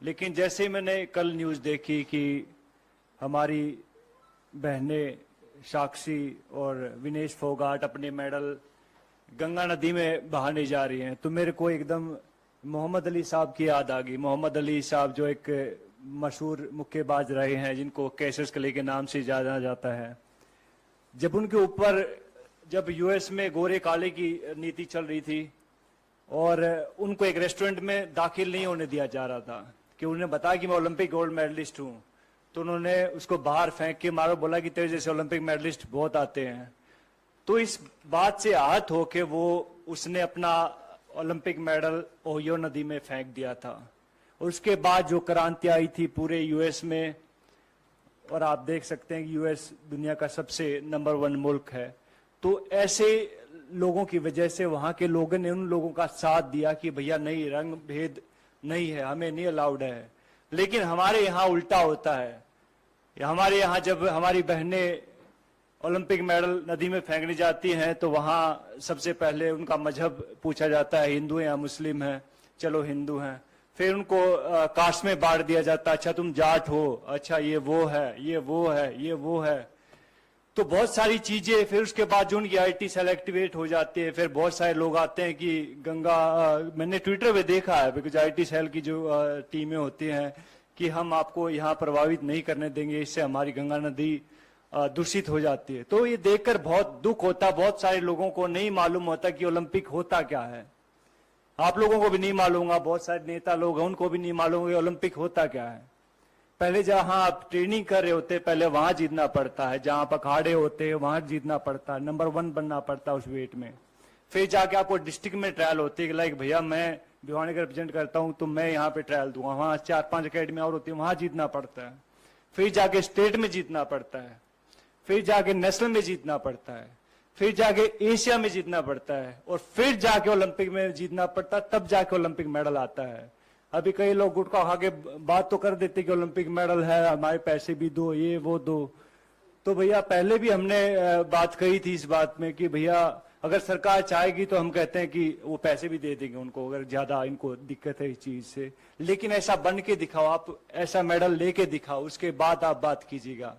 लेकिन जैसे मैंने कल न्यूज़ देखी कि हमारी बहनें साक्षी और विनेश फोगाट अपने मेडल गंगा नदी में बहाने जा रही हैं, तो मेरे को एकदम मोहम्मद अली साहब की याद आ गई। मोहम्मद अली साहब जो एक मशहूर मुक्केबाज रहे हैं, जिनको कैसियस क्ले के नाम से जाना जाता है। जब उनके ऊपर जब यूएस में गोरे काले की नीति चल रही थी और उनको एक रेस्टोरेंट में दाखिल नहीं होने दिया जा रहा था कि उन्हें बताया कि मैं ओलंपिक गोल्ड मेडलिस्ट हूं, तो उन्होंने उसको बाहर फेंक के मारो, बोला कि तेरे जैसे ओलंपिक मेडलिस्ट बहुत आते हैं। तो इस बात से आहत होके वो उसने अपना ओलंपिक मेडल ओहियो नदी में फेंक दिया था। और उसके बाद जो क्रांति आई थी पूरे यूएस में, और आप देख सकते हैं कि यूएस दुनिया का सबसे नंबर 1 मुल्क है, तो ऐसे लोगों की वजह से वहां के लोगों ने उन लोगों का साथ दिया कि भैया नहीं, रंग भेद नहीं है, हमें नहीं अलाउड है। लेकिन हमारे यहाँ उल्टा होता है। हमारे यहाँ जब हमारी बहनें ओलंपिक मेडल नदी में फेंकने जाती हैं तो वहां सबसे पहले उनका मजहब पूछा जाता है, हिंदू हैं या मुस्लिम हैं। चलो हिंदू हैं। फिर उनको कास्ट में बांट दिया जाता है, अच्छा तुम जाट हो, अच्छा ये वो है, ये वो है, ये वो है। तो बहुत सारी चीजें। फिर उसके बाद जो उनकी आईटी सेल एक्टिवेट हो जाती है, फिर बहुत सारे लोग आते हैं कि गंगा, मैंने ट्विटर पे देखा है, बिकॉज आईटी सेल की जो टीमें होती हैं कि हम आपको यहाँ प्रभावित नहीं करने देंगे, इससे हमारी गंगा नदी दूषित हो जाती है। तो ये देखकर बहुत दुख होता। बहुत सारे लोगों को नहीं मालूम होता कि ओलंपिक होता क्या है। आप लोगों को भी नहीं मालूम होगा, बहुत सारे नेता लोग हैं उनको भी नहीं मालूम कि ओलंपिक होता क्या है। पहले जहां आप ट्रेनिंग कर रहे होते, पहले वहां जीतना पड़ता है, जहां आप अखाड़े होते हैं वहां जीतना पड़ता है, नंबर 1 बनना पड़ता है उस वेट में। फिर जाके आपको डिस्ट्रिक्ट में ट्रायल होती है, लाइक भैया मैं भिवानी का रिप्रेजेंट करता हूं तो मैं यहाँ पे ट्रायल दूंगा, वहां 4-5 अकेडमी और होती है, वहां जीतना पड़ता है। फिर जाके स्टेट में जीतना पड़ता है, फिर जाके नेशनल में जीतना पड़ता है, फिर जाके एशिया में जीतना पड़ता है, और फिर जाके ओलंपिक में जीतना पड़ता है, तब जाके ओलंपिक मेडल आता है। अभी कई लोग गुटखा खा के बात तो कर देते कि ओलंपिक मेडल है, हमारे पैसे भी दो, ये वो दो। तो भैया पहले भी हमने बात कही थी इस बात में कि भैया अगर सरकार चाहेगी तो हम कहते हैं कि वो पैसे भी दे देंगे उनको, अगर ज्यादा इनको दिक्कत है इस चीज से। लेकिन ऐसा बन के दिखाओ, आप ऐसा मेडल लेके दिखाओ, उसके बाद आप बात कीजिएगा।